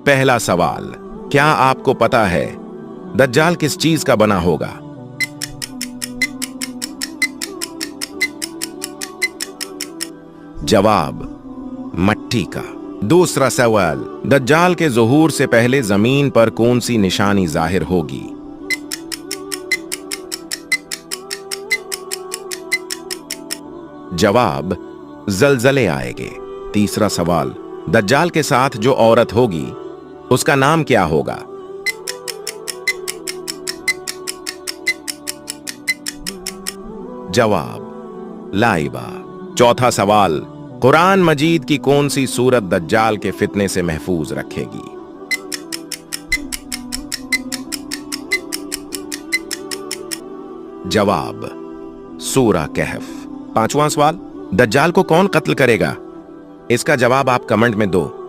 पहला सवाल, क्या आपको पता है दज्जाल किस चीज का बना होगा? जवाब, मट्टी का। दूसरा सवाल, दज्जाल के ज़ुहूर से पहले जमीन पर कौन सी निशानी जाहिर होगी? जवाब, ज़लज़ले आएंगे। तीसरा सवाल, दज्जाल के साथ जो औरत होगी उसका नाम क्या होगा? जवाब, लाइबा। चौथा सवाल, कुरान मजीद की कौन सी सूरत दज्जाल के फितने से महफूज रखेगी? जवाब, सूरा कहफ। पांचवां सवाल, दज्जाल को कौन कत्ल करेगा? इसका जवाब आप कमेंट में दो।